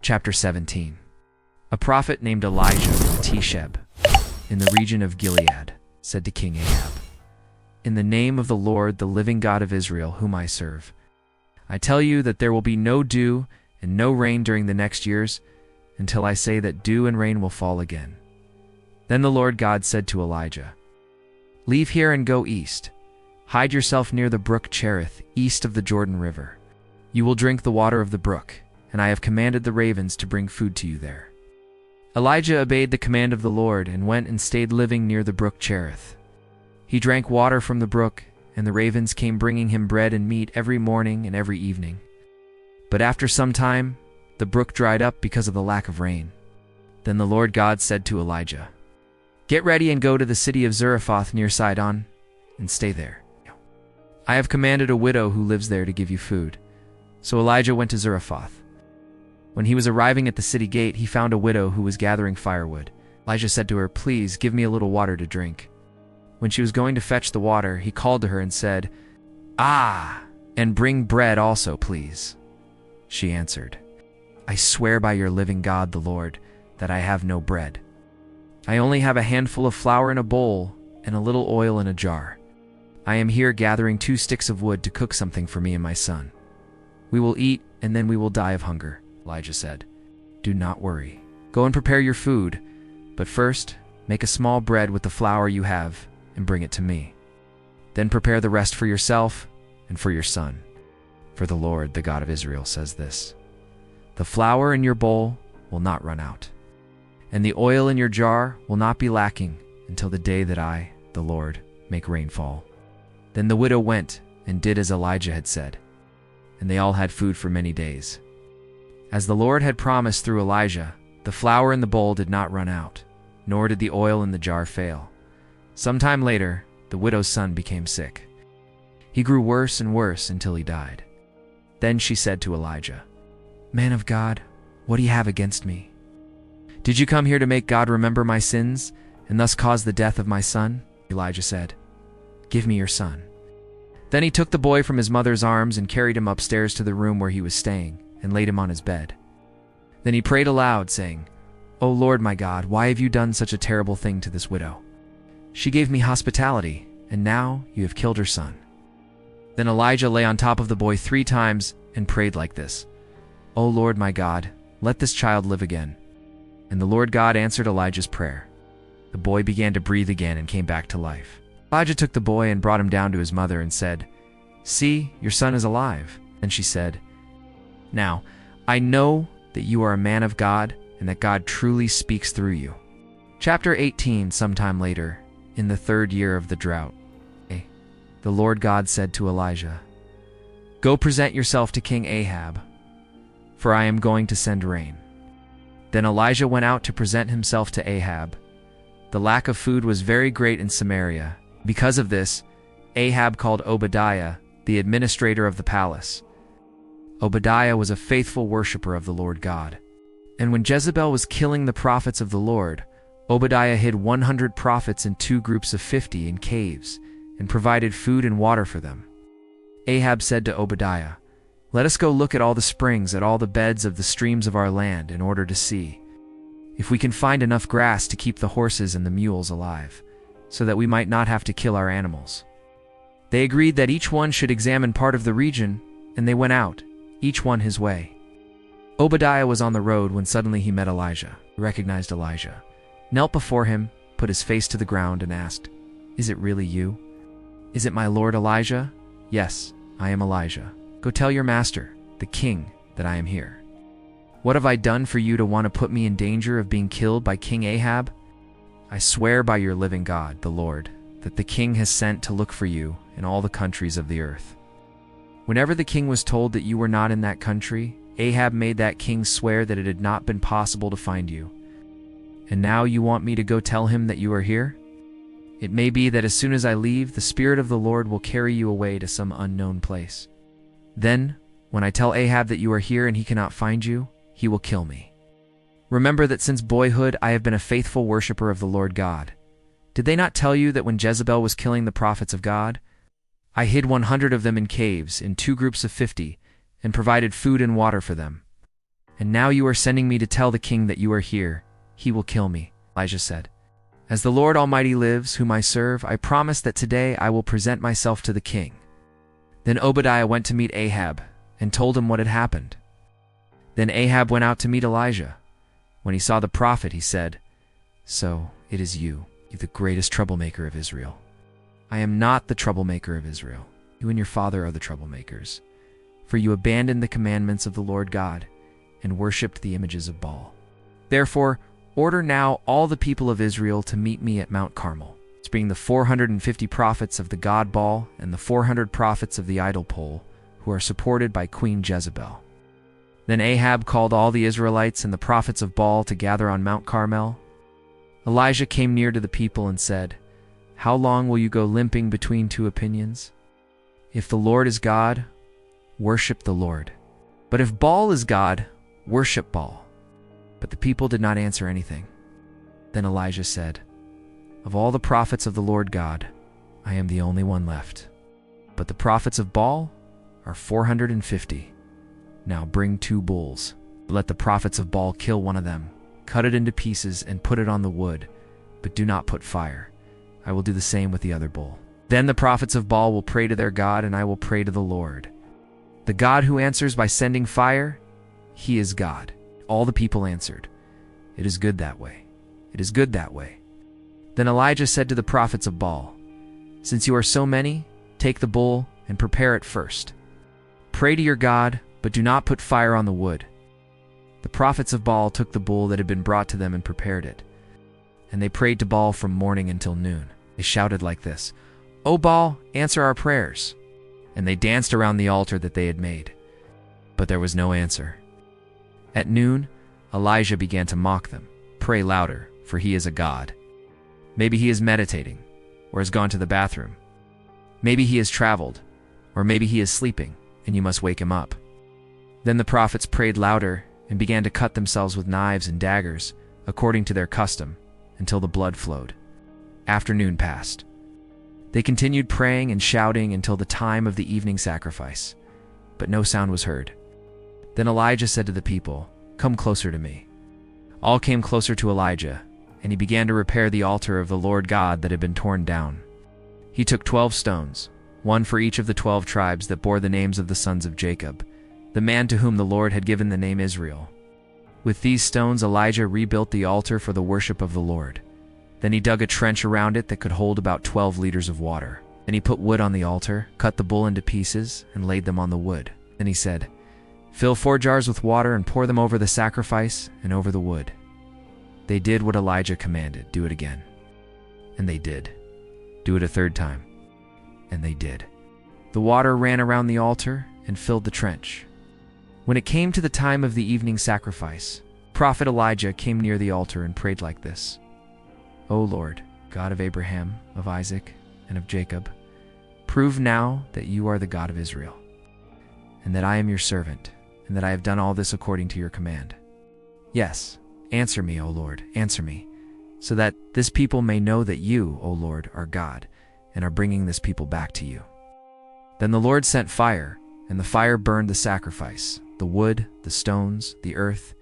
Chapter 17. A prophet named Elijah from Tisheb, in the region of Gilead, said to King Ahab, "In the name of the Lord, the living God of Israel, whom I serve, I tell you that there will be no dew and no rain during the next years, until I say that dew and rain will fall again." Then the Lord God said to Elijah, "Leave here and go east. Hide yourself near the brook Cherith, east of the Jordan River. You will drink the water of the brook, and I have commanded the ravens to bring food to you there." Elijah obeyed the command of the Lord and went and stayed living near the brook Cherith. He drank water from the brook, and the ravens came bringing him bread and meat every morning and every evening. But after some time, the brook dried up because of the lack of rain. Then the Lord God said to Elijah, "Get ready and go to the city of Zarephath near Sidon, and stay there. I have commanded a widow who lives there to give you food." So Elijah went to Zarephath. When he was arriving at the city gate, he found a widow who was gathering firewood. Elijah said to her, "Please give me a little water to drink." When she was going to fetch the water, he called to her and said, "And bring bread also, please." She answered, "I swear by your living God, the Lord, that I have no bread. I only have a handful of flour in a bowl and a little oil in a jar. I am here gathering 2 sticks of wood to cook something for me and my son. We will eat, and then we will die of hunger." Elijah said, "Do not worry. Go and prepare your food, but first make a small bread with the flour you have and bring it to me. Then prepare the rest for yourself and for your son. For the Lord, the God of Israel, says this: the flour in your bowl will not run out, and the oil in your jar will not be lacking until the day that I, the Lord, make rain fall." Then the widow went and did as Elijah had said, and they all had food for many days. As the Lord had promised through Elijah, the flour in the bowl did not run out, nor did the oil in the jar fail. Some time later, the widow's son became sick. He grew worse and worse until he died. Then she said to Elijah, "Man of God, what do you have against me? Did you come here to make God remember my sins and thus cause the death of my son?" Elijah said, "Give me your son." Then he took the boy from his mother's arms and carried him upstairs to the room where he was staying and laid him on his bed. Then he prayed aloud, saying, "O Lord my God, why have you done such a terrible thing to this widow? She gave me hospitality, and now you have killed her son." Then Elijah lay on top of the boy 3 times and prayed like this, "O Lord my God, let this child live again." And the Lord God answered Elijah's prayer. The boy began to breathe again and came back to life. Elijah took the boy and brought him down to his mother and said, "See, your son is alive." And she said, "Now, I know that you are a man of God and that God truly speaks through you." Chapter 18. Sometime later, in the 3rd year of the drought, the Lord God said to Elijah, "Go present yourself to King Ahab, for I am going to send rain." Then Elijah went out to present himself to Ahab. The lack of food was very great in Samaria. Because of this, Ahab called Obadiah, the administrator of the palace. Obadiah was a faithful worshiper of the Lord God. And when Jezebel was killing the prophets of the Lord, Obadiah hid 100 prophets in 2 groups of 50 in caves and provided food and water for them. Ahab said to Obadiah, "Let us go look at all the springs, at all the beds of the streams of our land, in order to see if we can find enough grass to keep the horses and the mules alive, so that we might not have to kill our animals." They agreed that each one should examine part of the region, and they went out, each one his way. Obadiah was on the road when suddenly he met Elijah. He recognized Elijah, knelt before him, put his face to the ground, and asked, "Is it really you? Is it my lord Elijah?" "Yes, I am Elijah. Go tell your master, the king, that I am here." "What have I done for you to want to put me in danger of being killed by King Ahab?" "I swear by your living God, the Lord, that the king has sent to look for you in all the countries of the earth." Whenever the king was told that you were not in that country, Ahab made that king swear that it had not been possible to find you. And now you want me to go tell him that you are here? It may be that as soon as I leave, the Spirit of the Lord will carry you away to some unknown place. Then, when I tell Ahab that you are here and he cannot find you, he will kill me. Remember that since boyhood I have been a faithful worshiper of the Lord God. Did they not tell you that when Jezebel was killing the prophets of God, I hid 100 of them in caves, in 2 groups of 50, and provided food and water for them? And now you are sending me to tell the king that you are here. He will kill me." Elijah said, "As the Lord Almighty lives, whom I serve, I promise that today I will present myself to the king." Then Obadiah went to meet Ahab and told him what had happened. Then Ahab went out to meet Elijah. When he saw the prophet, he said, "So it is you, the greatest troublemaker of Israel." "I am not the troublemaker of Israel. You and your father are the troublemakers. For you abandoned the commandments of the Lord God and worshipped the images of Baal. Therefore, order now all the people of Israel to meet me at Mount Carmel, being the 450 prophets of the god Baal and the 400 prophets of the idol pole, who are supported by Queen Jezebel." Then Ahab called all the Israelites and the prophets of Baal to gather on Mount Carmel. Elijah came near to the people and said, "How long will you go limping between two opinions? If the Lord is God, worship the Lord. But if Baal is God, worship Baal." But the people did not answer anything. Then Elijah said, "Of all the prophets of the Lord God, I am the only one left. But the prophets of Baal are 450. Now bring 2 bulls. Let the prophets of Baal kill one of them, cut it into pieces and put it on the wood, but do not put fire. I will do the same with the other bull. Then the prophets of Baal will pray to their God, and I will pray to the Lord. The God who answers by sending fire, he is God." All the people answered, "It is good that way. It is good that way." Then Elijah said to the prophets of Baal, "Since you are so many, take the bull and prepare it first. Pray to your God, but do not put fire on the wood." The prophets of Baal took the bull that had been brought to them and prepared it. And they prayed to Baal from morning until noon. They shouted like this, "O Baal, answer our prayers." And they danced around the altar that they had made. But there was no answer. At noon, Elijah began to mock them. "Pray louder, for he is a god. Maybe he is meditating, or has gone to the bathroom. Maybe he has traveled, or maybe he is sleeping, and you must wake him up." Then the prophets prayed louder and began to cut themselves with knives and daggers, according to their custom, until the blood flowed. Afternoon passed. They continued praying and shouting until the time of the evening sacrifice, but no sound was heard. Then Elijah said to the people, "Come closer to me." All came closer to Elijah, and he began to repair the altar of the Lord God that had been torn down. He took 12 stones, one for each of the 12 tribes that bore the names of the sons of Jacob, the man to whom the Lord had given the name Israel. With these stones Elijah rebuilt the altar for the worship of the Lord. Then he dug a trench around it that could hold about 12 liters of water. Then he put wood on the altar, cut the bull into pieces, and laid them on the wood. Then he said, "Fill 4 jars with water and pour them over the sacrifice and over the wood." They did what Elijah commanded. "Do it again." And they did. "Do it a 3rd time." And they did. The water ran around the altar and filled the trench. When it came to the time of the evening sacrifice, Prophet Elijah came near the altar and prayed like this, "O Lord, God of Abraham, of Isaac, and of Jacob, prove now that you are the God of Israel, and that I am your servant, and that I have done all this according to your command. Yes, answer me, O Lord, answer me, so that this people may know that you, O Lord, are God, and are bringing this people back to you." Then the Lord sent fire, and the fire burned the sacrifice, the wood, the stones, the earth,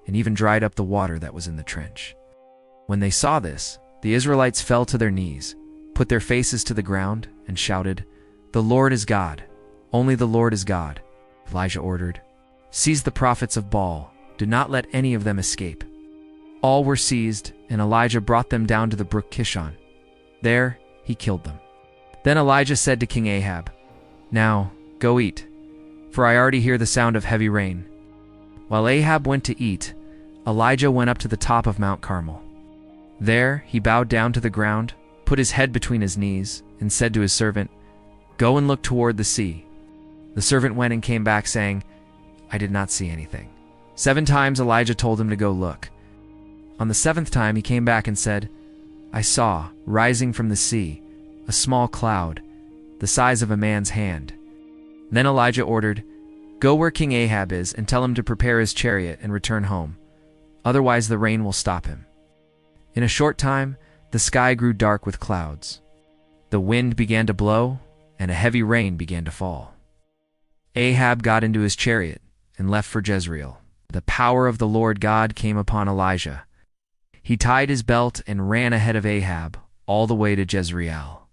and even dried up the water that was in the trench. When they saw this, the Israelites fell to their knees, put their faces to the ground, and shouted, "The Lord is God, only the Lord is God." Elijah ordered, "Seize the prophets of Baal, do not let any of them escape." All were seized, and Elijah brought them down to the brook Kishon. There he killed them. Then Elijah said to King Ahab, "Now go eat, for I already hear the sound of heavy rain." While Ahab went to eat, Elijah went up to the top of Mount Carmel. There he bowed down to the ground, put his head between his knees, and said to his servant, "Go and look toward the sea." The servant went and came back, saying, "I did not see anything." 7 times Elijah told him to go look. On the 7th time he came back and said, "I saw, rising from the sea, a small cloud, the size of a man's hand." Then Elijah ordered, "Go where King Ahab is and tell him to prepare his chariot and return home. Otherwise the rain will stop him." In a short time, the sky grew dark with clouds. The wind began to blow, and a heavy rain began to fall. Ahab got into his chariot and left for Jezreel. the power of the Lord God came upon Elijah. He tied his belt and ran ahead of Ahab all the way to Jezreel.